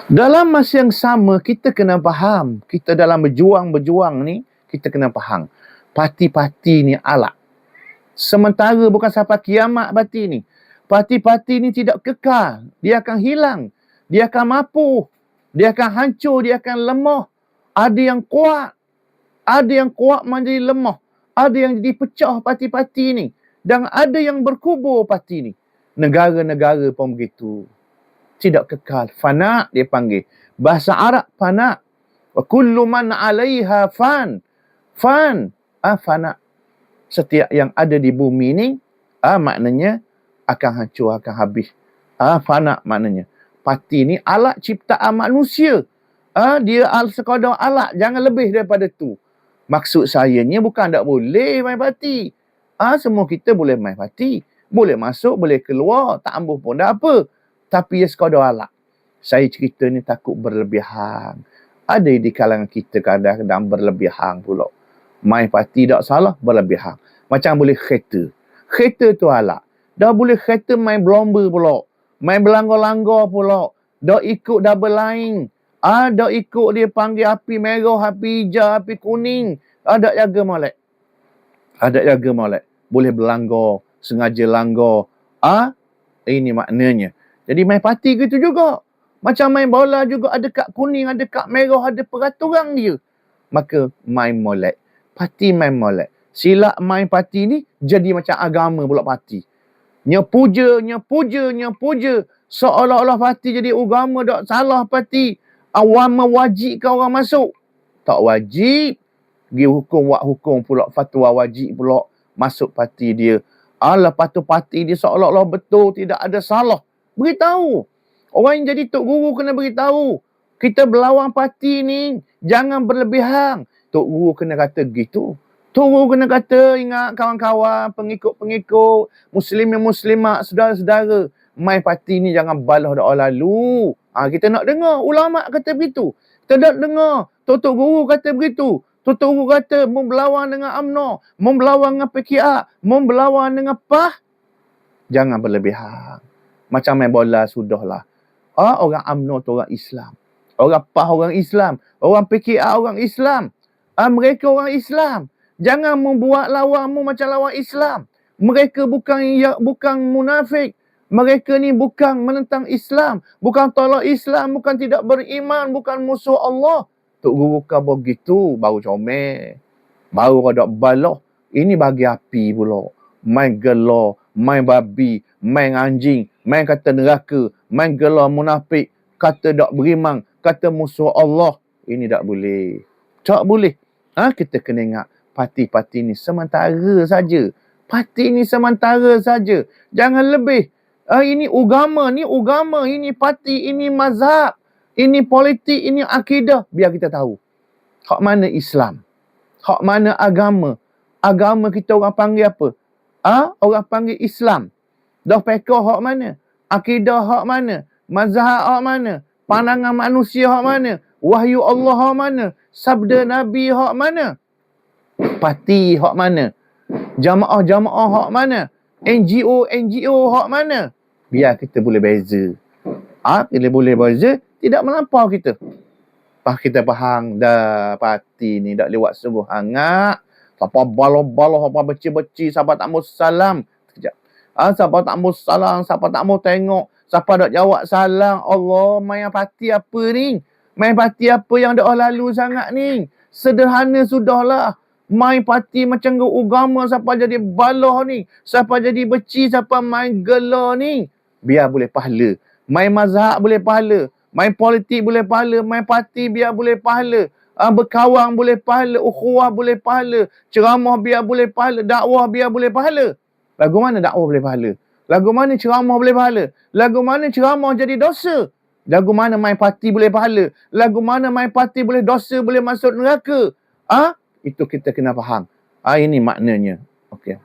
Dalam masa yang sama, kita kena faham. Kita dalam berjuang ni, kita kena faham. Parti-parti ni alat. Sementara bukan sampai kiamat parti ni. Parti-parti ni tidak kekal. Dia akan hilang. Dia akan mapuh. Dia akan hancur. Dia akan lemah. Ada yang kuat. Ada yang kuat menjadi lemah. Ada yang jadi pecah parti-parti ni. Dan ada yang berkubur parti ni. Negara-negara pun begitu. Tidak kekal. Fana dia panggil. Bahasa Arab fana. Wa kullu man 'alaiha fan. Fan. Fana. Setiap yang ada di bumi ni, maknanya akan hancur, akan habis. Fana maknanya. Parti ni alat ciptaan manusia. Dia sekadar alat. Jangan lebih daripada tu. Maksud saya ni bukan tak boleh main parti. Semua kita boleh main parti. Boleh masuk, boleh keluar. Tak ambuh pun tak apa. Tapi ia sekadar alat. Saya cerita ni takut berlebihan. Ada di kalangan kita kadang-kadang berlebihan pula. Main parti tak salah, berlebihan. Macam boleh kereta. Kereta tu alat. Dah boleh kereta main berlomba pula. Main berlanggar-langgar pula. Dah ikut double line. Dah ikut dia panggil api merah, api hijau, api kuning. Ada jaga molek. Ada jaga molek. Boleh berlanggar. Sengaja langgar. Ini maknanya. Jadi main parti gitu juga. Macam main bola juga ada kad kuning, ada kad merah, ada peraturan dia. Maka main molek. Parti main molek. Sila main parti ni jadi macam agama pula parti. Nyepuja. Seolah-olah parti jadi agama, tak salah parti. Awam mewajibkan orang masuk. Tak wajib. Pergi buat hukum pula. Fatwa wajib pula masuk parti dia. Lepas tu parti dia seolah-olah betul, tidak ada salah. Beritahu. Orang yang jadi Tok Guru kena beritahu. Kita berlawan parti ni, jangan berlebihan. Tok Guru kena kata gitu. Tok Guru kena kata, ingat kawan-kawan, pengikut-pengikut, muslimin muslimat, saudara-saudara. Main parti ni jangan balas dah lalu. Kita nak dengar ulama kata begitu. Kita nak dengar Tok Guru kata begitu. Tok Guru kata membelawan dengan UMNO, membelawan dengan PKR, membelawan dengan PAH. Jangan berlebihan. Macam main bola sudahlah. Orang UMNO tu orang Islam. Orang PAH orang Islam. Orang PKR orang Islam. Mereka orang Islam. Jangan membuat lawanmu macam lawan Islam. Mereka bukan munafik. Mereka ni bukan menentang Islam. Bukan tolak Islam. Bukan tidak beriman. Bukan musuh Allah. Tok Guru khabar begitu. Baru comel. Baru ada balah. Ini bagi api pula. Main gelar. Main babi. Main anjing. Main kata neraka. Main gelar munafik. Kata tak beriman. Kata musuh Allah. Ini tak boleh. Tak boleh. Kita kena ingat. Parti-parti ni sementara saja. Parti ni sementara saja. Jangan lebih. Ini agama, ni agama, ini parti, ini mazhab, ini politik, ini akidah. Biar kita tahu. Hak mana Islam? Hak mana agama? Agama kita orang panggil apa? Orang panggil Islam. Dah peka hak mana? Akidah hak mana? Mazhab hak mana? Pandangan manusia hak mana? Wahyu Allah hak mana? Sabda Nabi hak mana? Parti hak mana? Jamaah-jamaah hak mana? NGO hak mana? Biar kita boleh beza. Bila boleh beza, tidak melampau kita. Kita faham dah parti ni dak lewat sungguh hangat. Siapa baloh-baloh, siapa beci-beci, siapa tak mau salam. Sekejap. Siapa tak mau salam, siapa tak mau tengok, siapa dak jawab salam. Allah, main parti apa ni? Main parti apa yang dak lalu sangat ni? Sederhana sudahlah. Main parti macam agama, siapa jadi balah ni, siapa jadi beci, siapa main gelar ni. Biar boleh pahala. Main mazhab boleh pahala. Main politik boleh pahala. Main parti biar boleh pahala. Berkawan boleh pahala. Ukhuwah boleh pahala. Ceramah biar boleh pahala. Dakwah biar boleh pahala. Lagu mana dakwah boleh pahala? Lagu mana ceramah boleh pahala? Lagu mana ceramah jadi dosa? Lagu mana main parti boleh pahala? Lagu mana main parti boleh dosa, boleh masuk neraka? Itu kita kena faham. Ini maknanya. Okey.